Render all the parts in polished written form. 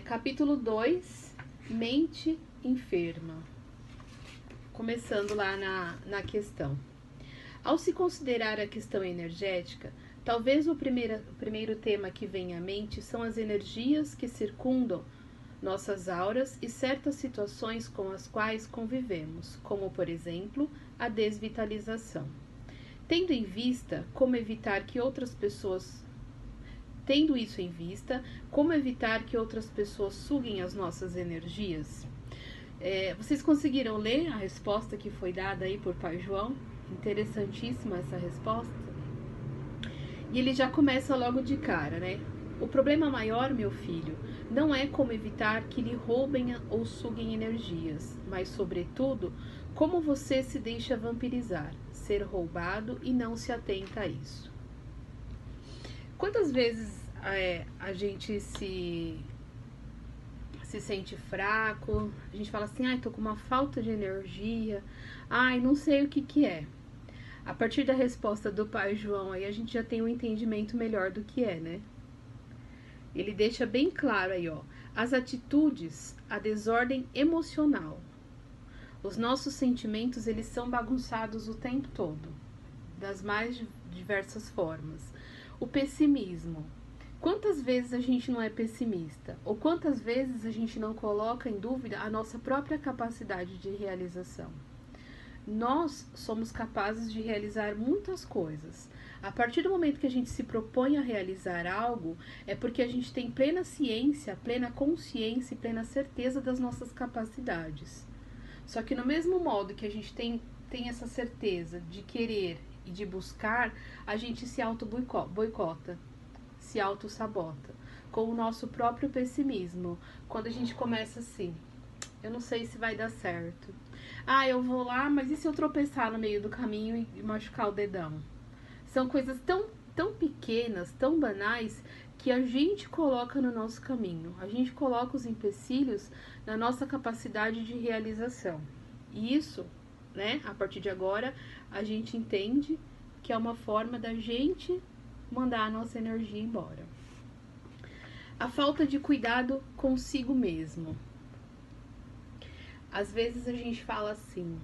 Capítulo 2, Mente Enferma. Começando lá na questão. Ao se considerar a questão energética, talvez o primeiro tema que vem à mente são as energias que circundam nossas auras e certas situações com as quais convivemos, como, por exemplo, a desvitalização. Tendo isso em vista, como evitar que outras pessoas suguem as nossas energias? Vocês conseguiram ler a resposta que foi dada aí por Pai João? Interessantíssima essa resposta. E ele já começa logo de cara, né? O problema maior, meu filho, não é como evitar que lhe roubem ou suguem energias, mas, sobretudo, como você se deixa vampirizar, ser roubado e não se atenta a isso. Quantas vezes a gente se sente fraco, a gente fala assim, ai, tô com uma falta de energia, ai, não sei o que é. A partir da resposta do Pai João aí, a gente já tem um entendimento melhor do que é, né? Ele deixa bem claro aí, ó, as atitudes, a desordem emocional. Os nossos sentimentos, eles são bagunçados o tempo todo, das mais diversas formas. O pessimismo. Quantas vezes a gente não é pessimista? Ou quantas vezes a gente não coloca em dúvida a nossa própria capacidade de realização? Nós somos capazes de realizar muitas coisas. A partir do momento que a gente se propõe a realizar algo, é porque a gente tem plena ciência, plena consciência e plena certeza das nossas capacidades. Só que no mesmo modo que a gente tem essa certeza de querer e de buscar, a gente se auto-boicota, se auto-sabota, com o nosso próprio pessimismo. Quando a gente começa assim, eu não sei se vai dar certo. Ah, eu vou lá, mas e se eu tropeçar no meio do caminho e machucar o dedão? São coisas tão pequenas, tão banais, que a gente coloca no nosso caminho. A gente coloca os empecilhos na nossa capacidade de realização. E isso, né, a partir de agora, a gente entende que é uma forma da gente mandar a nossa energia embora. A falta de cuidado consigo mesmo. Às vezes a gente fala assim,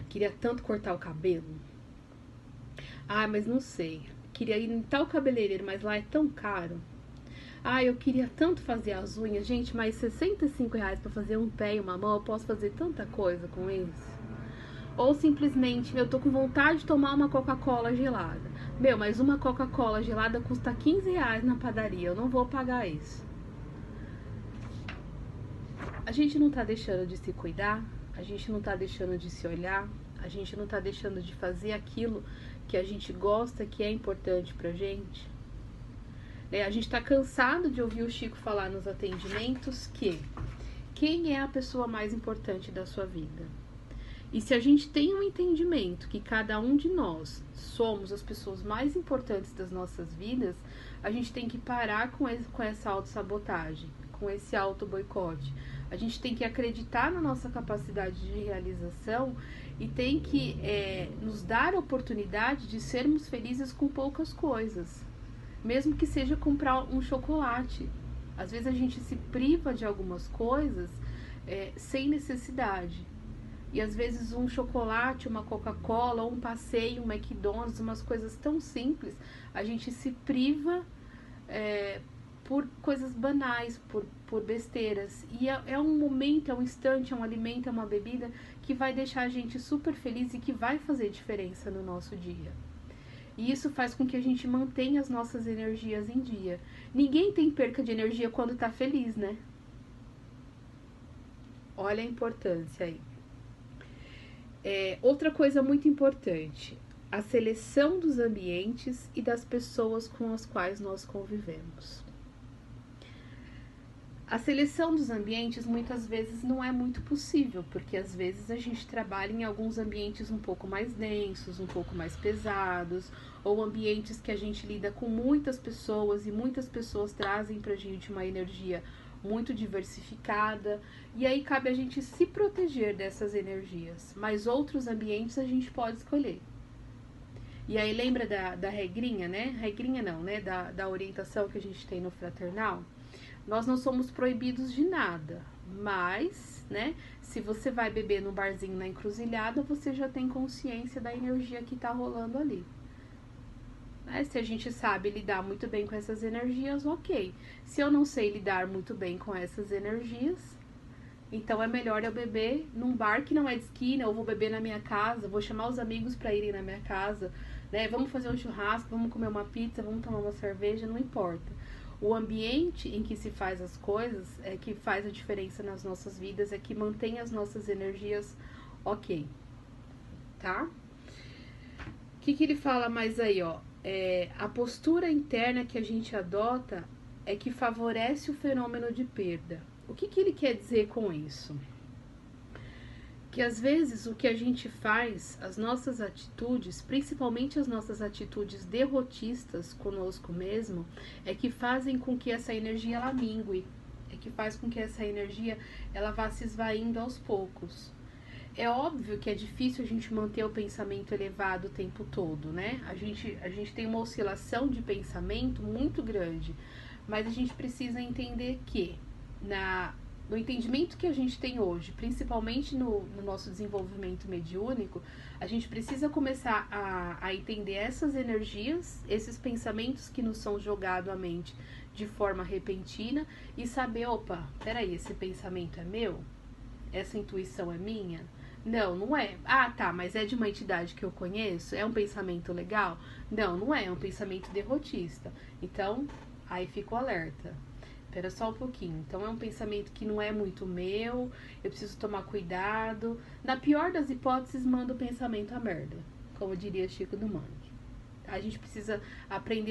queria tanto cortar o cabelo. Ah, mas não sei. Queria ir em tal cabeleireiro, mas lá é tão caro. Ah, eu queria tanto fazer as unhas. Gente, mas R$65 para fazer um pé e uma mão, eu posso fazer tanta coisa com isso. Ou simplesmente, eu tô com vontade de tomar uma Coca-Cola gelada. Meu, mas uma Coca-Cola gelada custa R$15 na padaria. Eu não vou pagar isso. A gente não tá deixando de se cuidar. A gente não tá deixando de se olhar. A gente não tá deixando de fazer aquilo que a gente gosta, que é importante pra gente. A gente tá cansado de ouvir o Chico falar nos atendimentos que quem é a pessoa mais importante da sua vida? E se a gente tem um entendimento que cada um de nós somos as pessoas mais importantes das nossas vidas, a gente tem que parar com essa autossabotagem, com esse auto-boicote. A gente tem que acreditar na nossa capacidade de realização e tem que nos dar a oportunidade de sermos felizes com poucas coisas. Mesmo que seja comprar um chocolate. Às vezes a gente se priva de algumas coisas sem necessidade. E às vezes um chocolate, uma Coca-Cola, um passeio, um McDonald's, umas coisas tão simples, a gente se priva por coisas banais, por besteiras. E é um momento, é um instante, é um alimento, é uma bebida que vai deixar a gente super feliz e que vai fazer diferença no nosso dia. E isso faz com que a gente mantenha as nossas energias em dia. Ninguém tem perca de energia quando tá feliz, né? Olha a importância aí. Outra coisa muito importante, a seleção dos ambientes e das pessoas com as quais nós convivemos. A seleção dos ambientes muitas vezes não é muito possível, porque às vezes a gente trabalha em alguns ambientes um pouco mais densos, um pouco mais pesados, ou ambientes que a gente lida com muitas pessoas e muitas pessoas trazem pra gente uma energia muito diversificada, e aí cabe a gente se proteger dessas energias, mas outros ambientes a gente pode escolher. E aí lembra da regrinha, né? Regrinha não, né? Da orientação que a gente tem no fraternal? Nós não somos proibidos de nada, mas, né, se você vai beber num barzinho na encruzilhada, você já tem consciência da energia que tá rolando ali. Se a gente sabe lidar muito bem com essas energias, ok. Se eu não sei lidar muito bem com essas energias, então é melhor eu beber num bar que não é de esquina, eu vou beber na minha casa, vou chamar os amigos para irem na minha casa, né? Vamos fazer um churrasco, vamos comer uma pizza, vamos tomar uma cerveja, não importa. O ambiente em que se faz as coisas é que faz a diferença nas nossas vidas, é que mantém as nossas energias ok, tá? O que ele fala mais aí, ó? A postura interna que a gente adota é que favorece o fenômeno de perda. O que ele quer dizer com isso? Que às vezes o que a gente faz, as nossas atitudes, principalmente as nossas atitudes derrotistas conosco mesmo, é que fazem com que essa energia ela mingue, é que faz com que essa energia ela vá se esvaindo aos poucos. É óbvio que é difícil a gente manter o pensamento elevado o tempo todo, né? A gente tem uma oscilação de pensamento muito grande, mas a gente precisa entender que no entendimento que a gente tem hoje, principalmente no nosso desenvolvimento mediúnico, a gente precisa começar a entender essas energias, esses pensamentos que nos são jogados à mente de forma repentina e saber, opa, peraí, esse pensamento é meu? Essa intuição é minha? Não, não é. Ah, tá, mas é de uma entidade que eu conheço? É um pensamento legal? Não, não é, é um pensamento derrotista. Então, aí fica o alerta. Espera só um pouquinho. Então, é um pensamento que não é muito meu, eu preciso tomar cuidado. Na pior das hipóteses, manda o pensamento a merda, como diria Chico do Mangue. A gente precisa aprender